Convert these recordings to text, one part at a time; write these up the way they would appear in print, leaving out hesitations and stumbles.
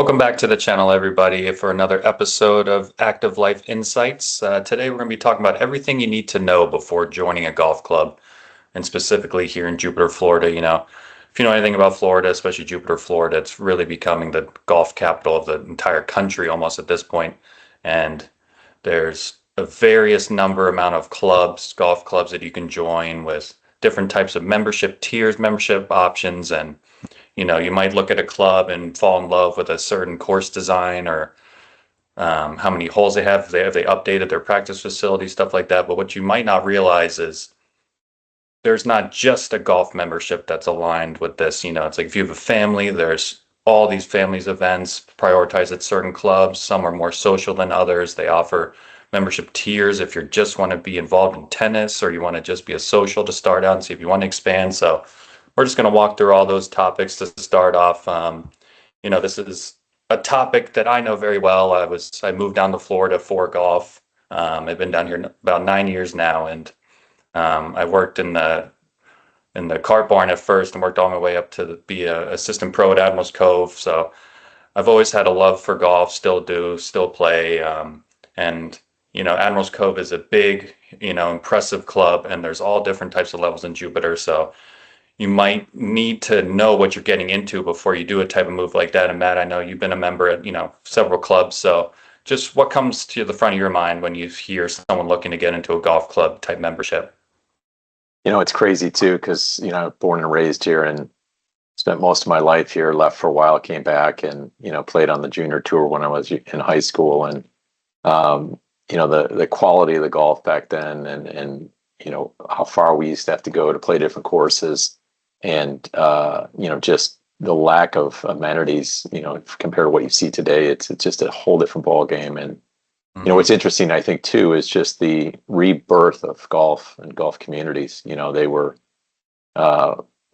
Welcome back to the channel, everybody, for another episode of Active Life Insights. Today, we're going to be talking about everything you need to know before joining a golf club, and specifically here in Jupiter, Florida. If you know anything about Florida, especially Jupiter, Florida, it's really becoming the golf capital of the entire country almost at this point. And there's a various number amount of clubs, golf clubs that you can join with different types of membership tiers, membership options, and you might look at a club and fall in love with a certain course design or how many holes they have. They updated their practice facility, stuff like that. But what you might not realize is there's not just a golf membership that's aligned with this. It's like if you have a family, there's all these families events prioritized at certain clubs. Some are more social than others. They offer membership tiers if you just want to be involved in tennis or you want to just be a social to start out and see if you want to expand. So we're just going to walk through all those topics to start off. This is a topic that I know very well. I moved down to Florida for golf. I've been down here about 9 years now, and I worked in the cart barn at first and worked all my way up to be a assistant pro at Admirals Cove. So I've always had a love for golf, still do, still play. And Admirals Cove is a big, impressive club, and there's all different types of levels in Jupiter. So you might need to know what you're getting into before you do a type of move like that. And Matt, I know you've been a member at, several clubs. So just what comes to the front of your mind when you hear someone looking to get into a golf club type membership? It's crazy too, because, born and raised here and spent most of my life here, left for a while, came back and, played on the junior tour when I was in high school. And, the quality of the golf back then and how far we used to have to go to play different courses and, just the lack of amenities, compared to what you see today, it's just a whole different ball game. And, what's interesting, I think, too, is just the rebirth of golf and golf communities. They were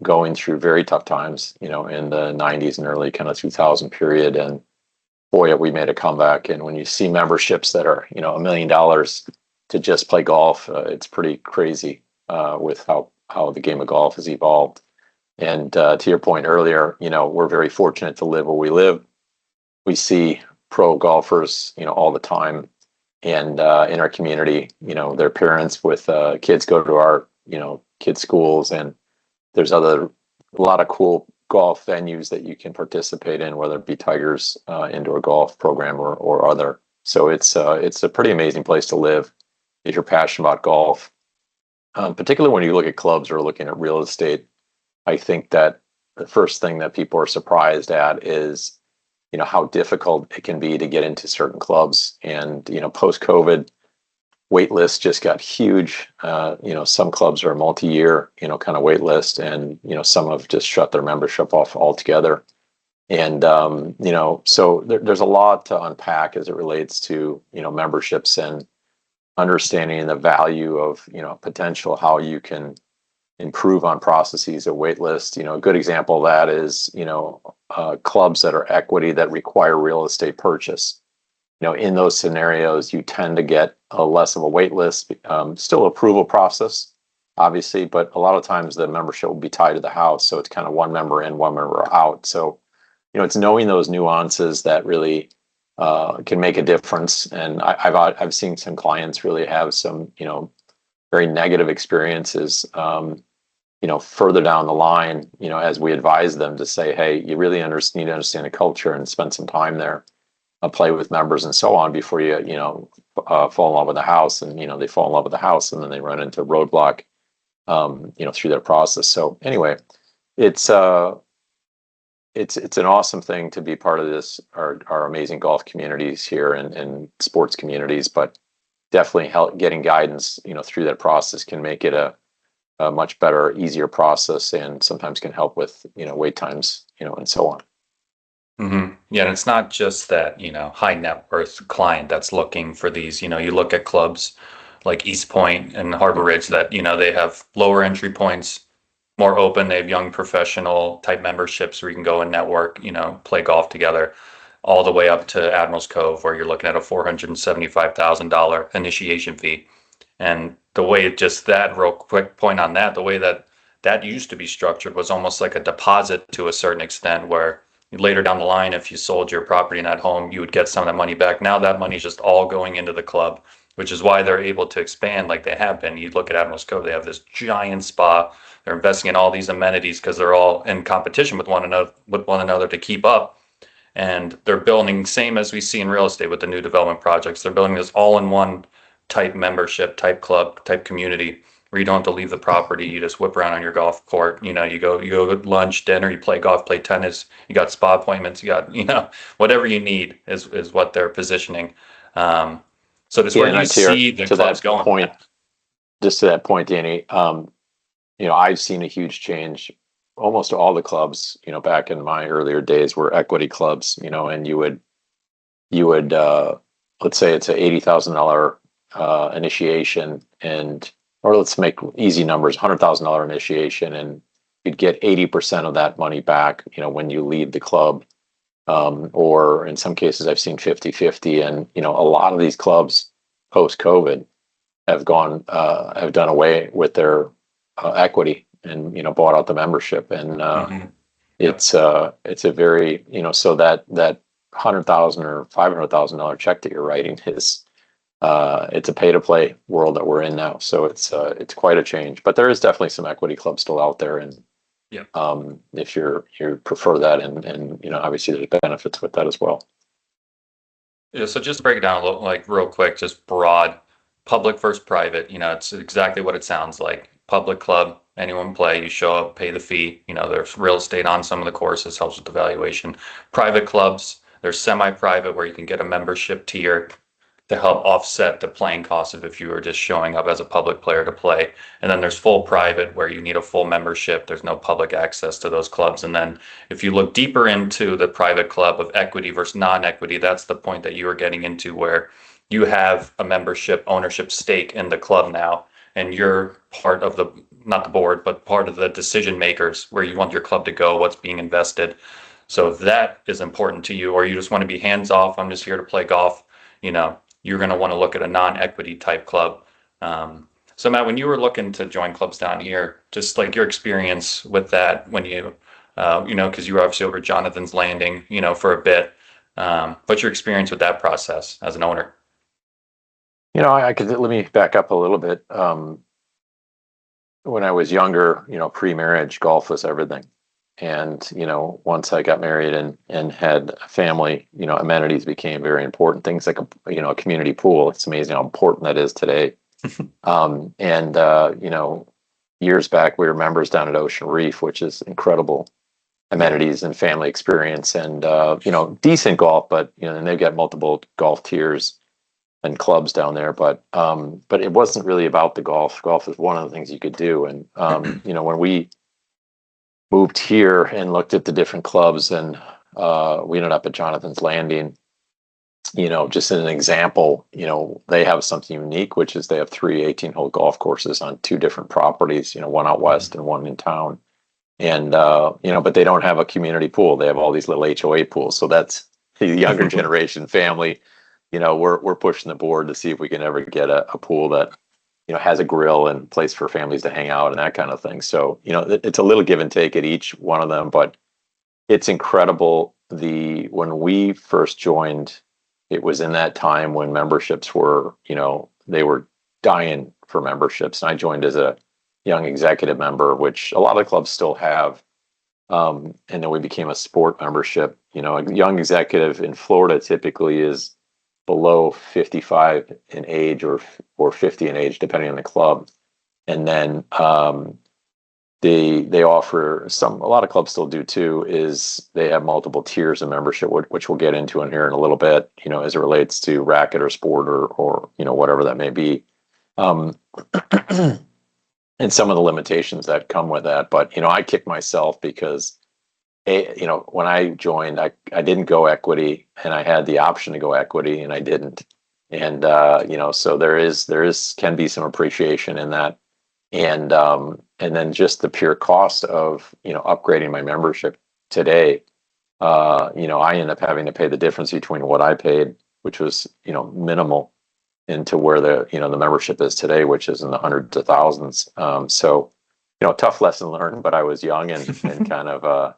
going through very tough times, in the 90s and early kind of 2000 period. And boy, have we made a comeback. And when you see memberships that are, $1 million to just play golf, it's pretty crazy with how the game of golf has evolved. And to your point earlier, we're very fortunate to live where we live. We see pro golfers, all the time. And in our community, their parents with kids go to our, kids' schools. And there's a lot of cool golf venues that you can participate in, whether it be Tigers indoor golf program or other. So it's a pretty amazing place to live if you're passionate about golf. Particularly when you look at clubs or looking at real estate, I think that the first thing that people are surprised at is, how difficult it can be to get into certain clubs. And, post-COVID, wait lists just got huge. Some clubs are multi-year, kind of wait list, and, some have just shut their membership off altogether. And, so there's a lot to unpack as it relates to, memberships and understanding the value of, potential, how you can improve on processes of wait list. A good example of that is, clubs that are equity that require real estate purchase. In those scenarios, you tend to get a less of a wait list, still approval process, obviously, but a lot of times the membership will be tied to the house. So it's kind of one member in, one member out. So, it's knowing those nuances that really can make a difference. And I've seen some clients really have some, very negative experiences, further down the line, as we advise them to say, hey, you really need to understand the culture and spend some time there, play with members and so on before you, fall in love with the house. And, they fall in love with the house and then they run into a roadblock, through their process. So anyway, it's an awesome thing to be part of this, our amazing golf communities here and sports communities, but definitely getting guidance, through that process can make it a much better, easier process, and sometimes can help with, wait times, and so on. Mm-hmm. Yeah, and it's not just that, high net worth client that's looking for these. You look at clubs like East Point and Harbor Ridge that, they have lower entry points, more open. They have young professional type memberships where you can go and network, play golf together, all the way up to Admirals Cove, where you're looking at a $475,000 initiation fee. And the way that real quick point on that, the way that used to be structured was almost like a deposit to a certain extent, where later down the line, if you sold your property in that home, you would get some of that money back. Now that money is just all going into the club, which is why they're able to expand like they have been. You look at Admirals Cove, they have this giant spa. They're investing in all these amenities because they're all in competition with one another to keep up. And they're building, same as we see in real estate with the new development projects, they're building this all-in-one type membership, type club, type community where you don't have to leave the property. You just whip around on your golf court. You go to lunch, dinner, you play golf, play tennis, you got spa appointments, you got, whatever you need is what they're positioning. So this where Yeah, do you and to see the to clubs that going? point, just to that point, Danny, I've seen a huge change. Almost all the clubs, back in my earlier days were equity clubs, and you would let's say it's a $80,000 initiation, or let's make easy numbers, $100,000 initiation, and you'd get 80% of that money back, when you leave the club. Or in some cases I've seen 50-50. And, a lot of these clubs post COVID have done away with their equity and, bought out the membership. And Hmm. Yep. it's a very, so that 100,000 or $500,000 check that you're writing is, it's a pay to play world that we're in now. So it's quite a change, but there is definitely some equity clubs still out there. And Yep. if you prefer that, and obviously there's benefits with that as well. Yeah, so just to break it down a little, like real quick, just broad, public versus private. It's exactly what it sounds like. Public club, anyone play. You show up, pay the fee. There's real estate on some of the courses, helps with the valuation. Private clubs, there's semi-private where you can get a membership tier to help offset the playing cost of if you were just showing up as a public player to play. And then there's full private where you need a full membership. There's no public access to those clubs. And then if you look deeper into the private club of equity versus non-equity, that's the point that you were getting into where you have a membership ownership stake in the club now. And you're part of the, not the board, but part of the decision makers where you want your club to go, what's being invested. So if that is important to you, or you just want to be hands off, I'm just here to play golf, you're going to want to look at a non-equity type club. So Matt, when you were looking to join clubs down here, just like your experience with that, when because you were obviously over Jonathan's Landing, for a bit. What's your experience with that process as an owner? I could let me back up a little bit. When I was younger, pre-marriage, golf was everything. And, once I got married and had a family, amenities became very important. Things like a community pool. It's amazing how important that is today. And years back, we were members down at Ocean Reef, which is incredible amenities and family experience, and decent golf, but and they've got multiple golf tiers and clubs down there, but it wasn't really about the golf. Golf is one of the things you could do. And when we moved here and looked at the different clubs, and we ended up at Jonathan's Landing. Just as an example, they have something unique, which is they have 3 18-hole golf courses on 2 different properties, one out west and one in town. And, but they don't have a community pool. They have all these little HOA pools. So that's the younger generation family. We're pushing the board to see if we can ever get a pool that, has a grill and place for families to hang out and that kind of thing. So, it's a little give and take at each one of them, but it's incredible. When we first joined, it was in that time when memberships were, they were dying for memberships. And I joined as a young executive member, which a lot of clubs still have. And then we became a sport membership. A young executive in Florida typically is below 55 in age or 50 in age, depending on the club. And then they offer a lot of clubs still do too, is they have multiple tiers of membership, which we'll get into in here in a little bit, as it relates to racket or sport or whatever that may be. And some of the limitations that come with that. But, I kick myself because when I joined, I didn't go equity, and I had the option to go equity and I didn't. And, so there can be some appreciation in that. And then just the pure cost of, upgrading my membership today, I end up having to pay the difference between what I paid, which was, minimal, into where the membership is today, which is in the hundreds of thousands. So, tough lesson learned, but I was young and kind of,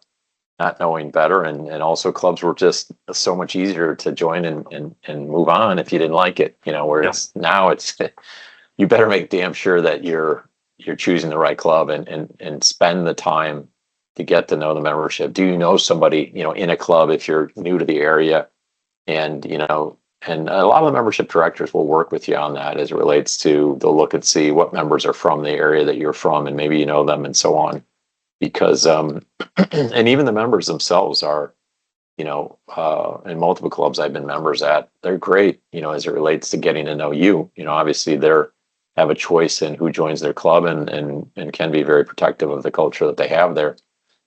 not knowing better, and also clubs were just so much easier to join and move on if you didn't like it. Where Yep. it's now it's you better make damn sure that you're choosing the right club and spend the time to get to know the membership. Do you know somebody, in a club if you're new to the area? And, and a lot of the membership directors will work with you on that as it relates to, they'll look and see what members are from the area that you're from, and maybe you know them and so on. Because, and even the members themselves are, in multiple clubs I've been members at, they're great, as it relates to getting to know you. Obviously they're have a choice in who joins their club, and can be very protective of the culture that they have there.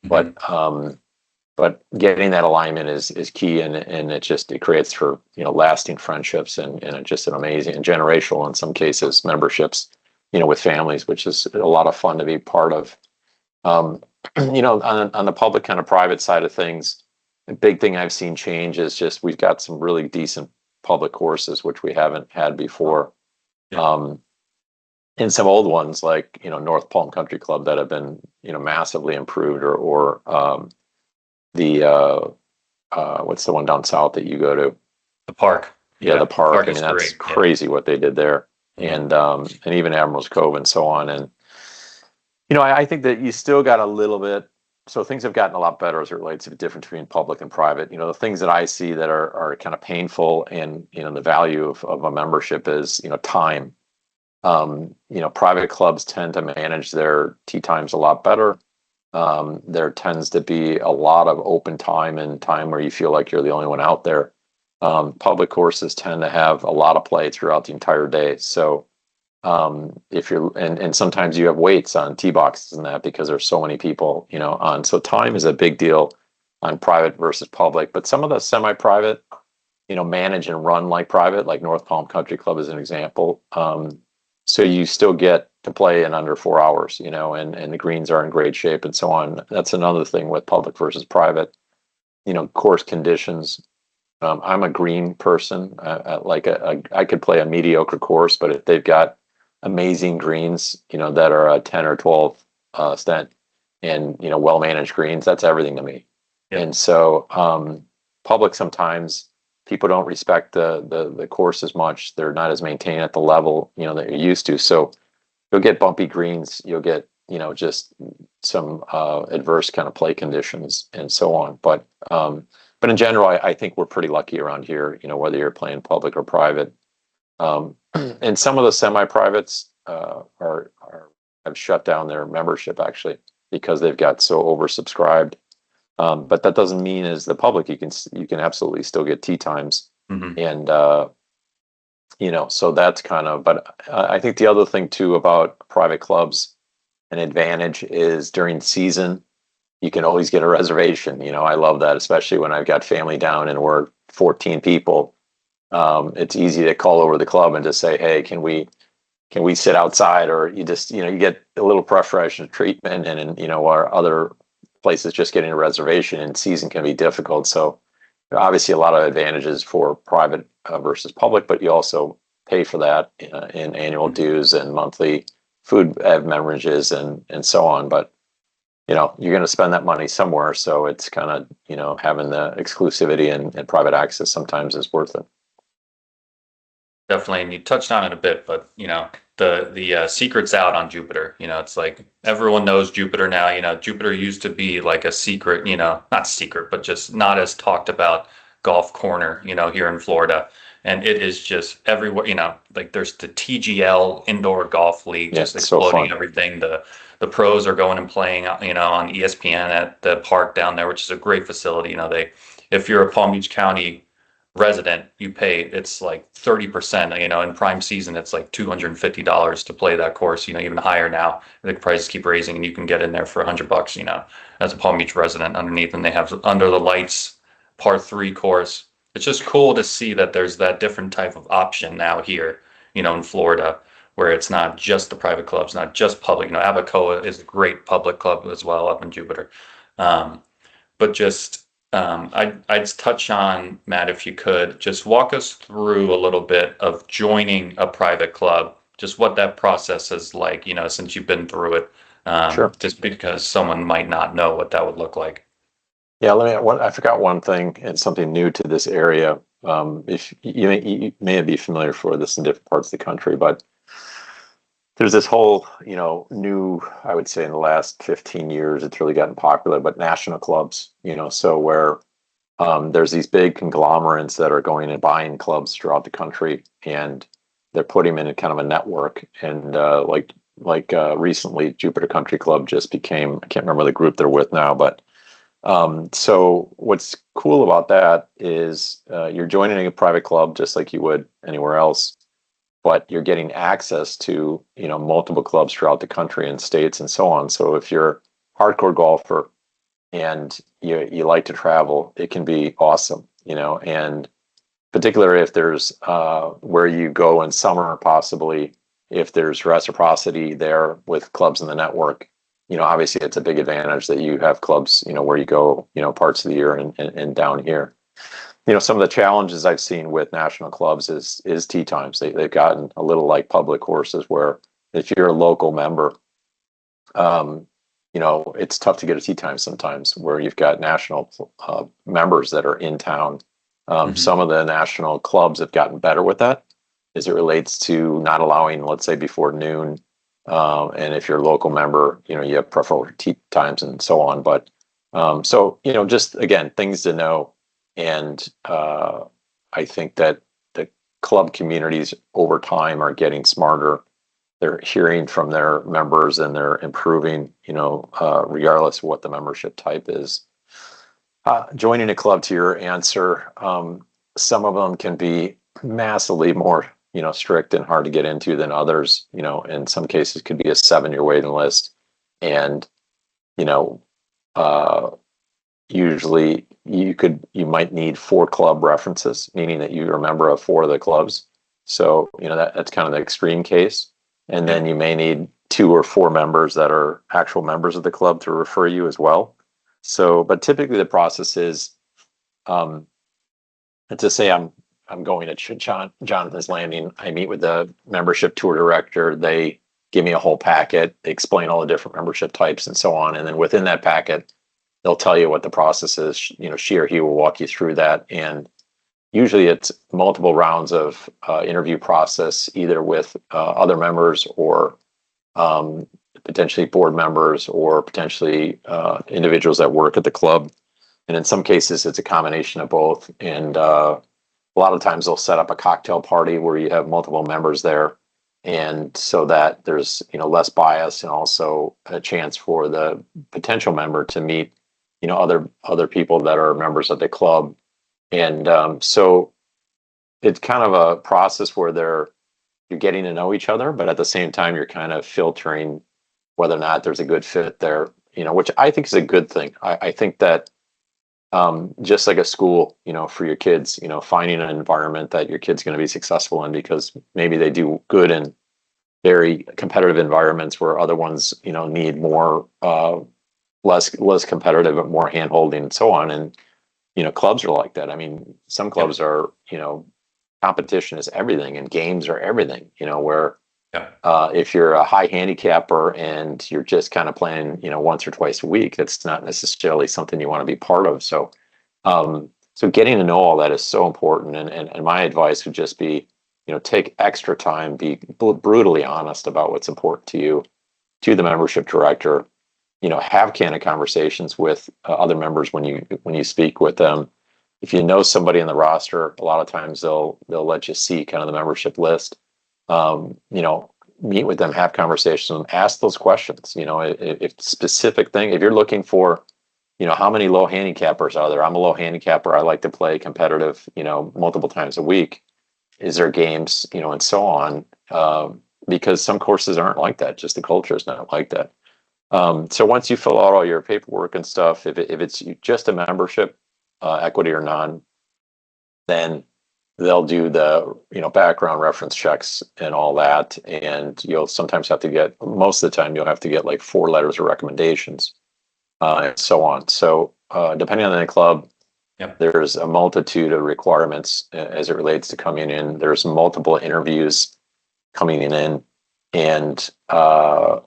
Mhm. But getting that alignment is key, and it creates for lasting friendships, and just an amazing and generational in some cases memberships, with families, which is a lot of fun to be part of. Um, on the public kind of private side of things, the big thing I've seen change is just we've got some really decent public courses which we haven't had before. Yeah. Um, and some old ones like North Palm Country Club that have been massively improved, or the what's the one down south that you go to? The park. Yeah, Yeah. the The park. park I is mean, that's great. Yeah. crazy what they did there, Mhm. and even Admirals Cove and so on. And I think that you still got a little bit. So things have gotten a lot better as it relates to the difference between public and private. The things that I see that are kind of painful, and the value of a membership is time. Private clubs tend to manage their tee times a lot better. There tends to be a lot of open time, and time where you feel like you're the only one out there. Public courses tend to have a lot of play throughout the entire day. So if you're and sometimes you have waits on tee boxes and that because there's so many people on. So time is a big deal on private versus public. But some of the semi-private, manage and run like private, like North Palm Country Club is an example. So you still get to play in under 4 hours, and the greens are in great shape and so on. That's another thing with public versus private, course conditions. I'm a green person. I could play a mediocre course, but if they've got amazing greens, that are a 10 or 12 stent, and well managed greens, that's everything to me. Yep. And so public, sometimes people don't respect the course as much. They're not as maintained at the level that you're used to. So you'll get bumpy greens. You'll get just some adverse kind of play conditions and so on. But in general, I think we're pretty lucky around here. Whether you're playing public or private. And some of the semi-privates have shut down their membership actually because they've got so oversubscribed. But that doesn't mean as the public you can absolutely still get tee times, Mhm. and so that's kind of. But I think the other thing too about private clubs, an advantage is during season you can always get a reservation. I love that, especially when I've got family down and we're 14 people. It's easy to call over the club and just say, hey, can we sit outside? Or you just, you get a little preferential treatment, and our other places just getting a reservation in season can be difficult. So obviously a lot of advantages for private versus public, but you also pay for that in annual Mhm. dues and monthly food beverages and so on. But you're going to spend that money somewhere. So it's kind of, having the exclusivity and private access sometimes is worth it. Definitely, and you touched on it a bit, but the secret's out on Jupiter. It's like everyone knows Jupiter now. Jupiter used to be like a secret, not secret, but just not as talked about golf corner, here in Florida. And it is just everywhere, like there's the TGL Indoor Golf League Yeah, just it's so exploding fun. everything. The pros are going and playing, on ESPN at the park down there, which is a great facility. If you're a Palm Beach County resident, you pay, it's like 30%, in prime season, it's like $250 to play that course, even higher now. The prices keep raising and you can get in there for $100, as a Palm Beach resident underneath. And they have Under the Lights par 3 course. It's just cool to see that there's that different type of option now here, in Florida, where it's not just the private clubs, not just public. Abacoa is a great public club as well up in Jupiter. But just I'd touch on, Matt, if you could just walk us through a little bit of joining a private club, just what that process is like, since you've been through it, Sure. just because someone might not know what that would look like. Yeah, I forgot one thing and something new to this area. If you may be familiar for this in different parts of the country, but there's this whole, new, I would say in the last 15 years, it's really gotten popular, but national clubs, so where there's these big conglomerates that are going and buying clubs throughout the country, and they're putting them in a kind of a network. And recently, Jupiter Country Club just became, I can't remember the group they're with now, but so what's cool about that is you're joining a private club just like you would anywhere else, but you're getting access to, multiple clubs throughout the country and states and so on. So if you're a hardcore golfer and you like to travel, it can be awesome, and particularly if there's where you go in summer, possibly if there's reciprocity there with clubs in the network, obviously it's a big advantage that you have clubs, where you go, parts of the year and down here. Some of the challenges I've seen with national clubs is tee times. They've gotten a little like public courses where if you're a local member, um, it's tough to get a tee time sometimes where you've got national members that are in town. Hmm. Some of the national clubs have gotten better with that as it relates to not allowing, let's say, before noon. And if you're a local member, you have preferential tee times and so on. But just again, things to know. And I think that the club communities over time are getting smarter. They're hearing from their members and they're improving, regardless of what the membership type is. Joining a club, to your answer, some of them can be massively more, strict and hard to get into than others. In some cases, could be a 7-year waiting list, and you know, uh, usually you might need 4 club references, meaning that you're a member of 4 of the clubs. So that's kind of the extreme case, and then Yep. you may need 2 or 4 members that are actual members of the club to refer you as well. So, but typically the process is, um, to say I'm going to Jonathan's Landing. I meet with the membership tour director. They give me a whole packet. They explain all the different membership types and so on. And then within that packet, they'll tell you what the process is. She or he will walk you through that. And usually it's multiple rounds of interview process, either with other members or potentially board members or potentially individuals that work at the club. And in some cases, it's a combination of both. And a lot of times they'll set up a cocktail party where you have multiple members there. And so that there's, less bias and also a chance for the potential member to meet, other people that are members of the club. And so it's kind of a process where you're getting to know each other, but at the same time, you're kind of filtering whether or not there's a good fit there, which I think is a good thing. I think that just like a school, for your kids, finding an environment that your kid's going to be successful in, because maybe they do good in very competitive environments where other ones, need more, less competitive, but more hand holding and so on. And, clubs are like that. I mean, some Yep. clubs are, competition is everything and games are everything, where Yep. if you're a high handicapper and you're just kind of playing, once or twice a week, that's not necessarily something you want to be part of. So getting to know all that is so important. And my advice would just be, take extra time, be brutally honest about what's important to you, to the membership director. Have candid conversations with other members when you speak with them. If you know somebody in the roster, a lot of times they'll let you see kind of the membership list. Meet with them, have conversations with them, ask those questions. If specific thing, if you're looking for, how many low handicappers are there? I'm a low handicapper. I like to play competitive, multiple times a week. Is there games, and so on? Because some courses aren't like that. Just the culture is not like that. So once you fill out all your paperwork and stuff, if it's just a membership, equity or non, then they'll do the background reference checks and all that, and you'll sometimes have to get, most of the time you'll have to get like 4 letters of recommendations, and so on. So depending on the club, Yep. there's a multitude of requirements as it relates to coming in. There's multiple interviews coming in, and a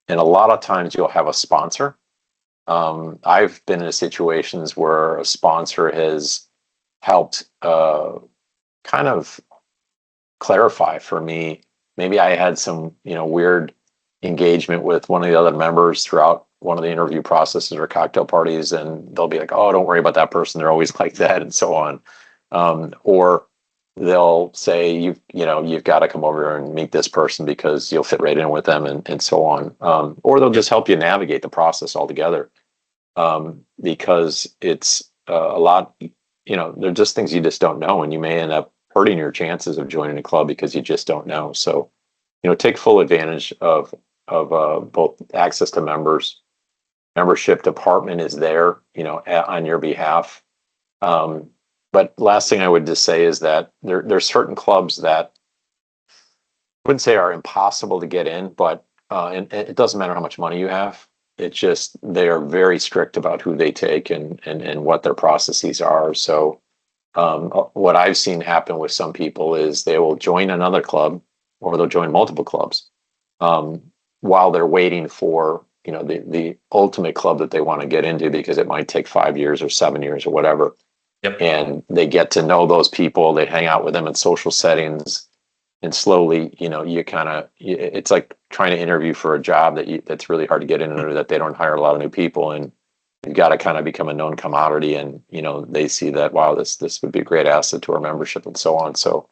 lot of times you'll have a sponsor I've been in situations where a sponsor has helped kind of clarify for me. Maybe I had some, weird engagement with one of the other members throughout one of the interview processes or cocktail parties, and they'll be like, "Oh, don't worry about that person. They're always like that," and so on. Or they'll say, you've got to come over and meet this person because you'll fit right in with them, and so on. Or they'll just help you navigate the process altogether, because it's a lot. They're just things you just don't know, and you may end up hurting your chances of joining a club because you just don't know. So, take full advantage of both access to members. Membership department is there, on your behalf. But last thing I would just say is that there's certain clubs that I wouldn't say are impossible to get in, but and it doesn't matter how much money you have. It's just they are very strict about who they take and what their processes are. So what I've seen happen with some people is they will join another club or they'll join multiple clubs, while they're waiting for the ultimate club that they want to get into, because it might take 5 years or 7 years or whatever. Yep. And they get to know those people, they hang out with them in social settings, and slowly, it's like trying to interview for a job that's really hard to get into, that they don't hire a lot of new people, and you've got to kind of become a known commodity, and they see that, wow, this would be a great asset to our membership, and so on. So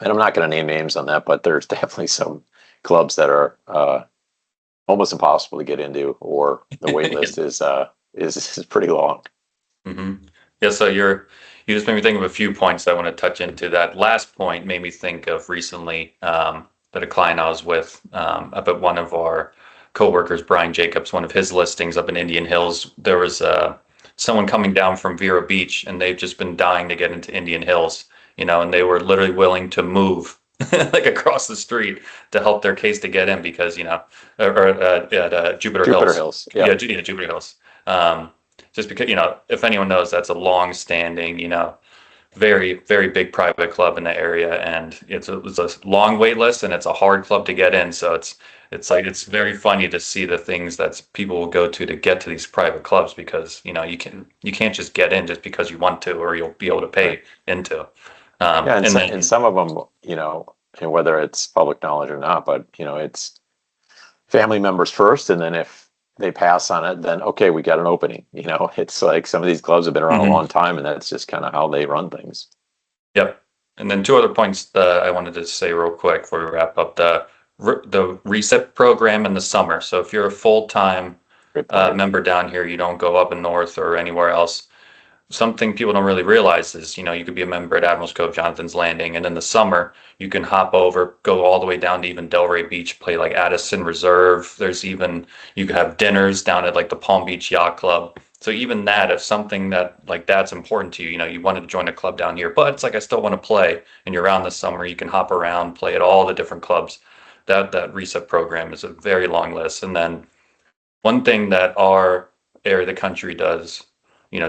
and I'm not going to name names on that, but there's definitely some clubs that are almost impossible to get into, or the wait list is pretty long. Mm-hmm. Yeah, so you just made me think of a few points I want to touch into. That last point made me think of recently, that a client I was with, up at one of our coworkers, Brian Jacobs, one of his listings up in Indian Hills. There was someone coming down from Vero Beach, and they've just been dying to get into Indian Hills, and they were literally willing to move like across the street to help their case to get in because, or at Jupiter Jupiter Hills. Hills, Yeah, yeah. Jupiter Hills. Just because, if anyone knows, that's a long-standing, very, very big private club in the area, and it's a long wait list, and it's a hard club to get in. So it's very funny to see the things that people will go to get to these private clubs, because you can't just get in just because you want to, or you'll be able to pay Right. into. Yeah, and And then and some of them, and whether it's public knowledge or not, but it's family members first, and then if they pass on it, then okay, we got an opening. It's like some of these clubs have been around a Mhm. long time, and that's just kind of how they run things. Yep. And then two other points that I wanted to say real quick before we wrap up: the reset program in the summer. So if you're a full-time Great point. member down here, you don't go up in North or anywhere else. Something people don't really realize is, you could be a member at Admirals Cove, Jonathan's Landing, and in the summer you can hop over, go all the way down to even Delray Beach, play like Addison Reserve. There's even, you could have dinners down at like the Palm Beach Yacht Club. So even that, if something that like that's important to you, you wanted to join a club down here, but it's like I still want to play, and you're around this summer, you can hop around, play at all the different clubs. That reset program is a very long list. And then one thing that our area of the country does,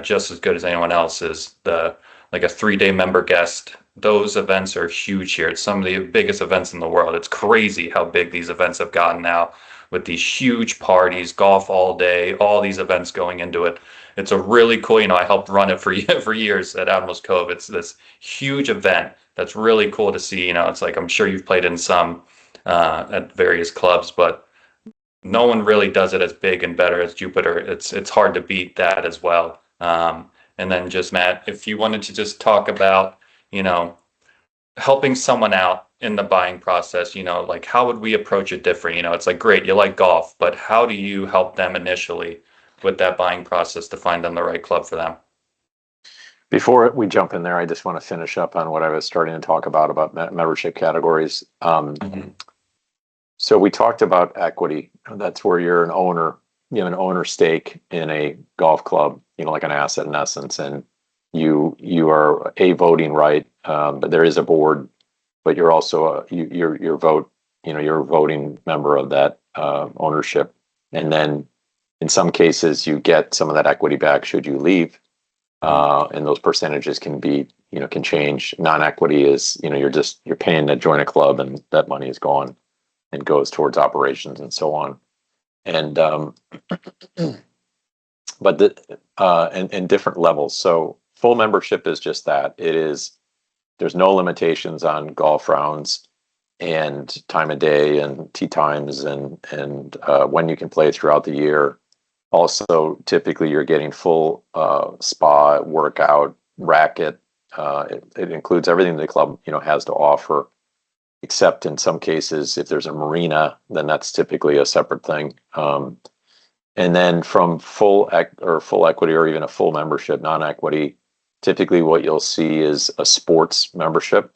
just as good as anyone else, is the like a 3-day member guest. Those events are huge here. It's some of the biggest events in the world. It's crazy how big these events have gotten now, with these huge parties, golf all day, all these events going into it. It's a really cool, I helped run it for for years at Admirals Cove. It's this huge event that's really cool to see. It's like, I'm sure you've played in some at various clubs, but no one really does it as big and better as Jupiter. It's hard to beat that as well. And then just Matt, if you wanted to just talk about, helping someone out in the buying process, like how would we approach it different? It's like, great, you like golf, but how do you help them initially with that buying process to find them the right club for them? Before we jump in there, I just want to finish up on what I was starting to talk about membership categories. Mhm. So we talked about equity. That's where you're an owner. You have an owner stake in a golf club, like an asset in essence, and you are a voting right. But there is a board, but you're also your vote. You're a voting member of that ownership, and then in some cases you get some of that equity back should you leave, and those percentages can change. Non-equity is you're paying to join a club, and that money is gone and goes towards operations and so on. and but and different levels. So full membership is just that. It is there's no limitations on golf rounds and time of day and tee times and when you can play throughout the year. Also, typically you're getting full spa workout racket. It includes everything the club has to offer, except in some cases if there's a marina, then that's typically a separate thing. And then from full equity or even a full membership, non-equity, typically what you'll see is a sports membership.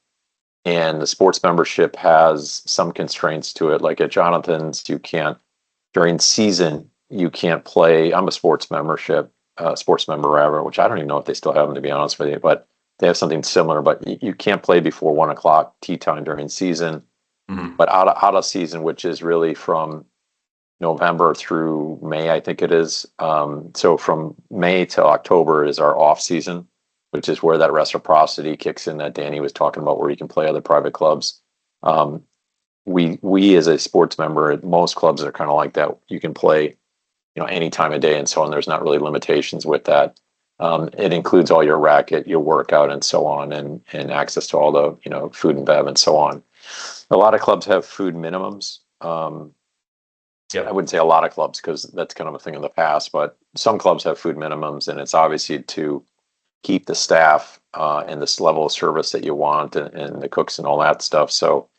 And the sports membership has some constraints to it. Like at Jonathan's, you can't, during season, you can't play. I'm a sports member rather, which I don't even know if they still have them, to be honest with you, but they have something similar. But you can't play before 1 o'clock tee time during season. Mhm. But out of season, which is really from November through May, I think it is. So from May to October is our off season, which is where that reciprocity kicks in that Danny was talking about, where you can play other private clubs. We as a sports member at most clubs are kind of like that. You can play, any time of day and so on. There's not really limitations with that. It includes all your racket, your workout, and so on, and access to all the food and bev and so on. A lot of clubs have food minimums. I wouldn't say a lot of clubs because that's kind of a thing in the past, but some clubs have food minimums, and it's obviously to keep the staff and this level of service that you want, and the cooks and all that stuff. So,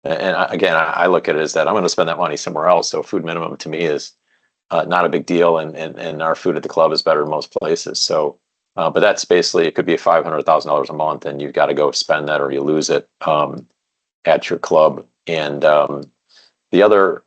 again, I look at it as that I'm going to spend that money somewhere else. So food minimum to me is not a big deal, and our food at the club is better in most places. So, but that's basically, it could be $500,000 a month, and you've got to go spend that or you lose it at your club. And the other,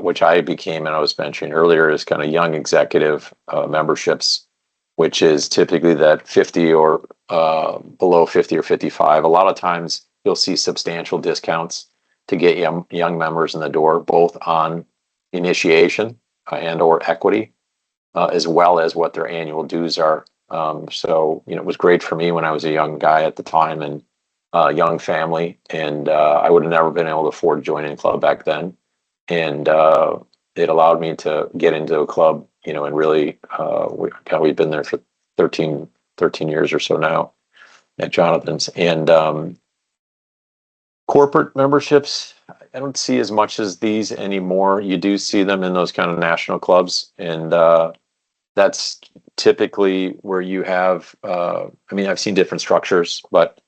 which I became, and I was mentioning earlier, is kind of young executive memberships, which is typically that 50 or below 50 or 55. A lot of times you'll see substantial discounts to get young members in the door, both on initiation and or equity, as well as what their annual dues are. So, it was great for me when I was a young guy at the time, and young family, and I would have never been able to afford joining a club back then. And it allowed me to get into a club, and really, we've been there for 13 years or so now at Jonathan's. And corporate memberships, I don't see as much as these anymore. You do see them in those kind of national clubs, and that's typically where you have, I've seen different structures, but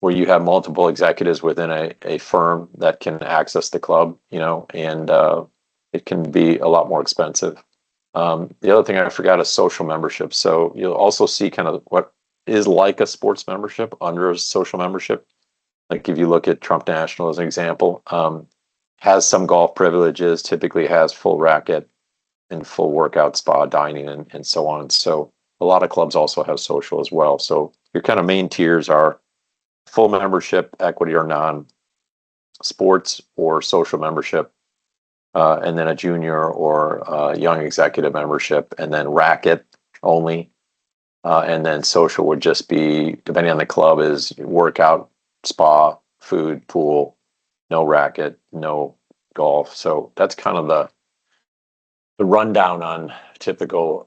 where you have multiple executives within a firm that can access the club, and it can be a lot more expensive. The other thing I forgot is social membership. So you'll also see kind of what is like a sports membership under a social membership. Like if you look at Trump National as an example, has some golf privileges, typically has full racket and full workout, spa, dining, and so on. So a lot of clubs also have social as well. So your kind of main tiers are full membership, equity or non, sports or social membership, and then a junior or young executive membership, and then racket only. And then social would just be, depending on the club, is workout, spa, food, pool, no racket, no golf. So that's kind of the rundown on typical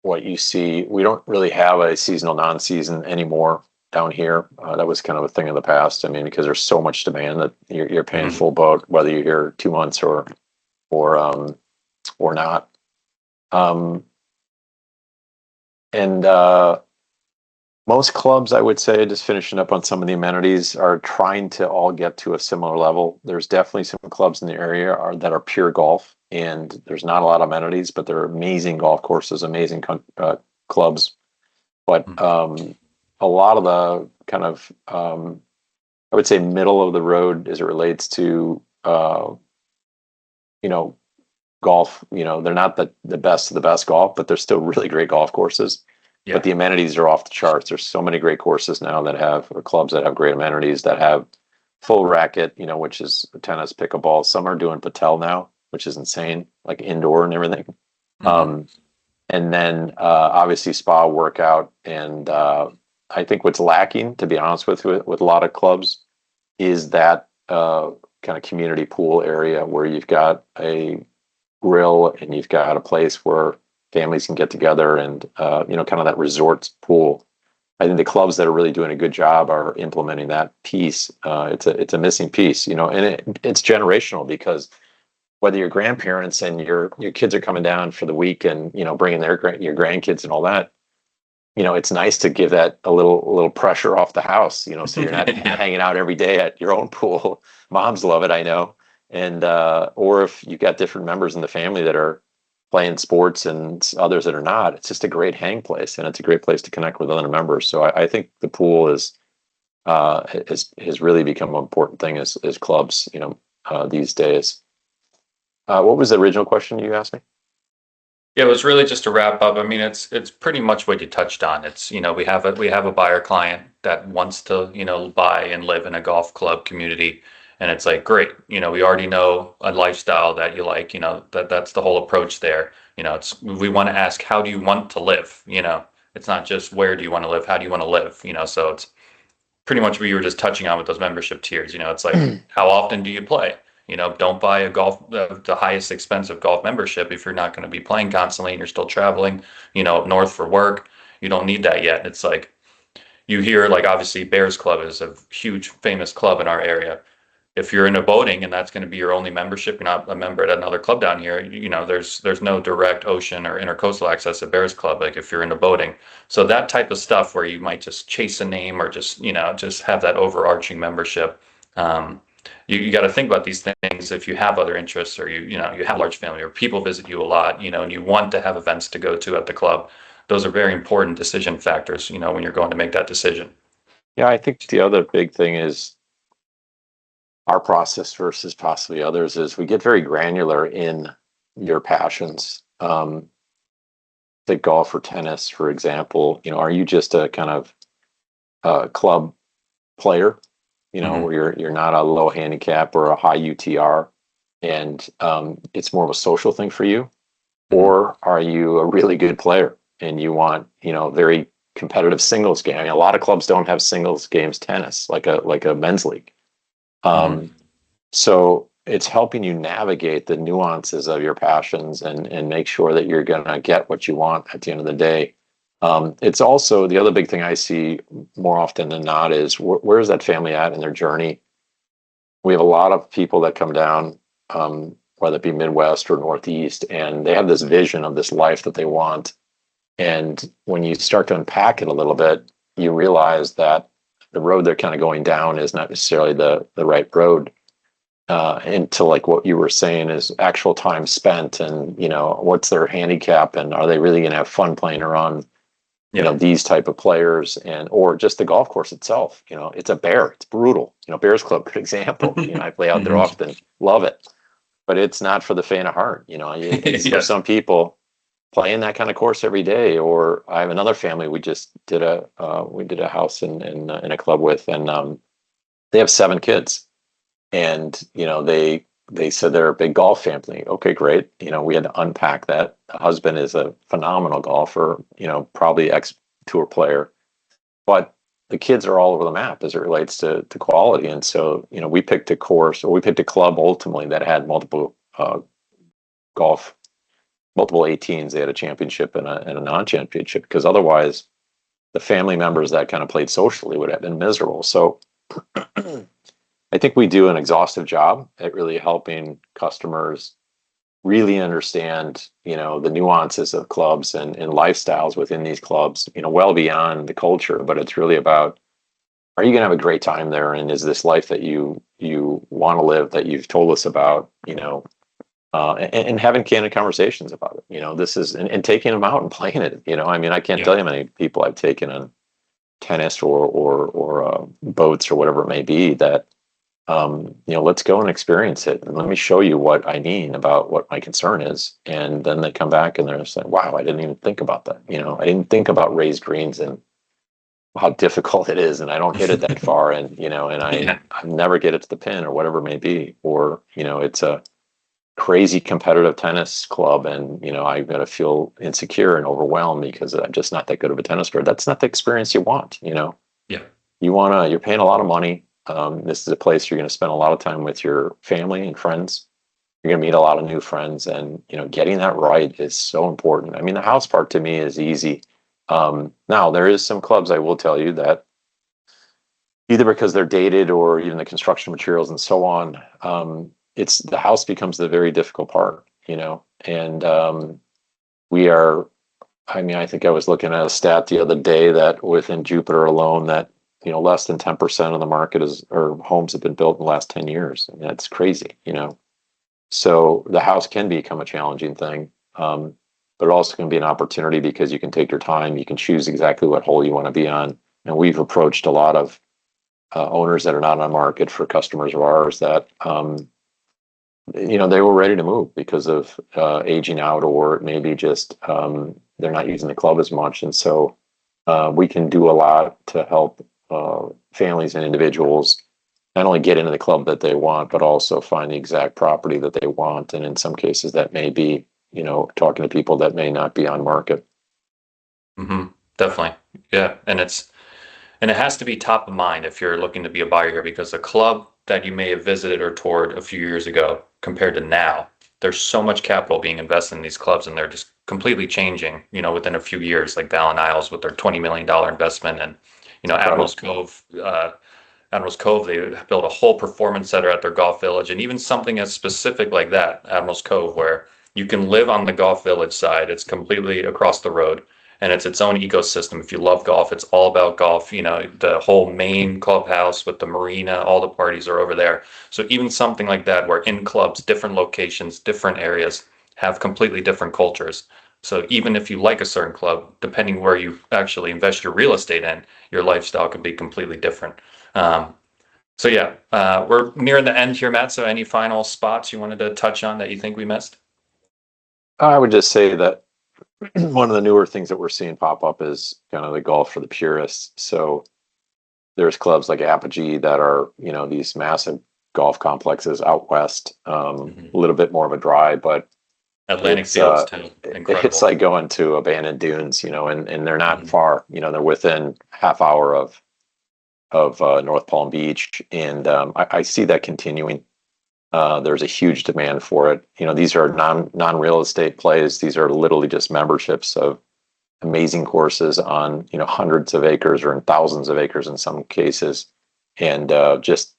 what you see. We don't really have a seasonal, non-season anymore down here. That was kind of a thing of the past. Because there's so much demand that you're paying full boat, whether you're here 2 months or not. And most clubs, I would say, just finishing up on some of the amenities, are trying to all get to a similar level. There's definitely some clubs in the area that are pure golf, and there's not a lot of amenities, but they're amazing golf courses, amazing clubs. But a lot of the kind of, I would say, middle of the road as it relates to, golf. They're not the best of the best golf, but they're still really great golf courses. Yeah. But the amenities are off the charts. There's so many great courses now that have, or clubs that have great amenities, that have full racket, which is tennis, pickleball. Some are doing Patel now, which is insane, like indoor and everything. And then obviously spa, workout, and I think what's lacking, to be honest with a lot of clubs, is that kind of community pool area where you've got a grill and you've got a place where families can get together and, kind of that resort pool. I think the clubs that are really doing a good job are implementing that piece. It's a missing piece, and it's generational because whether your grandparents and your kids are coming down for the week and, bringing your grandkids and all that, it's nice to give that a little pressure off the house, so you're not Yeah. hanging out every day at your own pool. Moms love it, I know. And or if you've got different members in the family that are playing sports and others that are not, it's just a great hang place, and it's a great place to connect with other members. So I think the pool has really become an important thing as clubs, these days. What was the original question you asked me? Yeah, it was really just to wrap up. I mean, it's pretty much what you touched on. It's, we have a buyer client that wants to, buy and live in a golf club community. And it's like, great, we already know a lifestyle that you like, that's the whole approach there. We want to ask, how do you want to live? It's not just where do you want to live, how do you want to live? So it's pretty much what you were just touching on with those membership tiers. It's like, how often do you play? Don't buy the highest expensive golf membership if you're not going to be playing constantly and you're still traveling, up north for work. You don't need that yet. It's like you hear, like, obviously Bears Club is a huge famous club in our area. If you're into boating and that's going to be your only membership, you're not a member at another club down here, there's no direct ocean or intercoastal access at Bears Club, like if you're into boating. So that type of stuff where you might just chase a name or just have that overarching membership. You got to think about these things if you have other interests, or you have a large family, or people visit you a lot, and you want to have events to go to at the club. Those are very important decision factors, when you're going to make that decision. Yeah, I think the other big thing is our process versus possibly others is we get very granular in your passions. Take golf or tennis, for example. Are you just a kind of club player? Hmm. Where you're not a low handicap or a high UTR, and it's more of a social thing for you, Hmm. or are you a really good player and you want very competitive singles game? I mean, a lot of clubs don't have singles games tennis like a men's league. Hmm. Um, so it's helping you navigate the nuances of your passions and make sure that you're going to get what you want at the end of the day. It's also the other big thing I see more often than not is where's that family at in their journey? We have a lot of people that come down, whether it be Midwest or Northeast, and they have this vision of this life that they want. And when you start to unpack it a little bit, you realize that the road they're kind of going down is not necessarily the right road. Into like what you were saying is actual time spent, and what's their handicap, and are they really going to have fun playing around Yeah. these type of players, and or just the golf course itself. It's a bear, it's brutal. Bears Club, good example. I play out there Hmm. often, love it, but it's not for the faint of heart. It's for Yes. some people playing that kind of course every day. Or I have another family we just did a house in a club with, and they have 7 kids, and they said they're a big golf family. Okay, great. We had to unpack that. The husband is a phenomenal golfer, probably ex tour player, but the kids are all over the map as it relates to quality. And so, we picked a course, or we picked a club ultimately that had multiple golf, multiple 18s. They had a championship and a non-championship, because otherwise the family members that kind of played socially would have been miserable. So I think we do an exhaustive job at really helping customers really understand, the nuances of clubs and lifestyles within these clubs, well beyond the culture. But it's really about, are you going to have a great time there? And is this life that you want to live, that you've told us about, and having candid conversations about it. This is, and taking them out and playing it. I mean, I can't Yeah. tell you how many people I've taken on tennis or boats or whatever it may be that let's go and experience it, and let me show you what I mean about what my concern is. And then they come back and they're just like, wow, I didn't even think about that. I didn't think about raised greens and how difficult it is. And I don't hit it that far. And, and Yeah. I never get it to the pin or whatever it may be. Or, it's a crazy competitive tennis club. And, I'm going to feel insecure and overwhelmed because I'm just not that good of a tennis player. That's not the experience you want. Yeah. You're paying a lot of money. This is a place you're going to spend a lot of time with your family and friends. You're going to meet a lot of new friends, and getting that right is so important. I mean, the house part to me is easy. Now there is some clubs I will tell you that either because they're dated or even the construction materials and so on, it's the house becomes the very difficult part, and we are. I mean, I think I was looking at a stat the other day that within Jupiter alone, that less than 10% of the market or homes have been built in the last 10 years. I mean, that's crazy. So the house can become a challenging thing, but it also can be an opportunity because you can take your time, you can choose exactly what hole you want to be on. And we've approached a lot of owners that are not on market for customers of ours that they were ready to move because of aging out, or maybe just they're not using the club as much. And so we can do a lot to help families and individuals not only get into the club that they want, but also find the exact property that they want. And in some cases, that may be, talking to people that may not be on market. Mm-hmm. Definitely. Yeah. And it has to be top of mind if you're looking to be a buyer here, because the club that you may have visited or toured a few years ago compared to now, there's so much capital being invested in these clubs, and they're just completely changing, within a few years, like Ballin Isles with their $20 million investment, and, Admirals Cove, they built a whole performance center at their golf village, and even something as specific like that, Admirals Cove, where you can live on the golf village side. It's completely across the road, and it's its own ecosystem. If you love golf, it's all about golf. The whole main clubhouse with the marina, all the parties are over there. So even something like that, where in clubs, different locations, different areas have completely different cultures. So even if you like a certain club, depending where you actually invest your real estate in, your lifestyle could be completely different. So yeah, we're nearing the end here, Matt. So any final spots you wanted to touch on that you think we missed? I would just say that one of the newer things that we're seeing pop up is kind of the golf for the purists. So there's clubs like Apogee that are, these massive golf complexes out west, a little bit more of a drive, but Atlantic it's Fields too, it's incredible. like going to abandoned dunes, and they're not far, they're within half hour of North Palm Beach, and I see that continuing. There's a huge demand for it. These are non real estate plays. These are literally just memberships of amazing courses on hundreds of acres or in thousands of acres in some cases, and just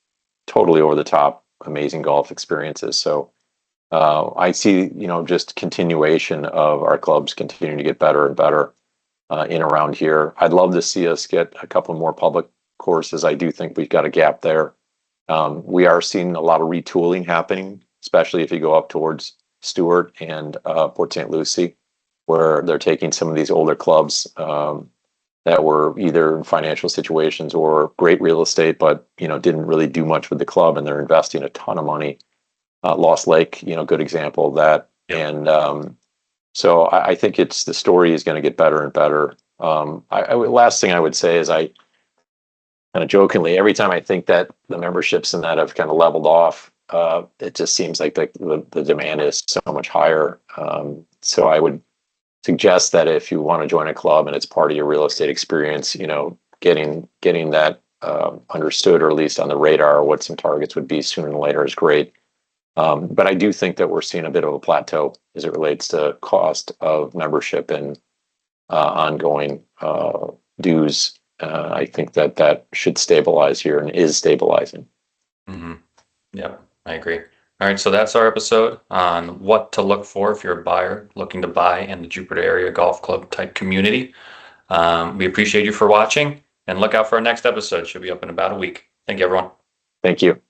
totally over the top amazing golf experiences. So I see just continuation of our clubs continuing to get better and better in around here. I'd love to see us get a couple more public courses. I do think we've got a gap there. We are seeing a lot of retooling happening, especially if you go up towards Stewart and Port St. Lucie, where they're taking some of these older clubs that were either in financial situations or great real estate, but didn't really do much with the club, and they're investing a ton of money. Lost Lake, good example of that. Yep. And so I think the story is going to get better and better. Last thing I would say is I kind of jokingly, every time I think that the memberships and that have kind of leveled off, it just seems like the demand is so much higher. So I would suggest that if you want to join a club and it's part of your real estate experience, getting that understood, or at least on the radar, what some targets would be sooner than later is great. But I do think that we're seeing a bit of a plateau as it relates to cost of membership and ongoing dues. I think that should stabilize here and is stabilizing. Mm-hmm. Yeah, I agree. All right, so that's our episode on what to look for if you're a buyer looking to buy in the Jupiter area golf club type community. We appreciate you for watching, and look out for our next episode. Should be up in about a week. Thank you, everyone. Thank you.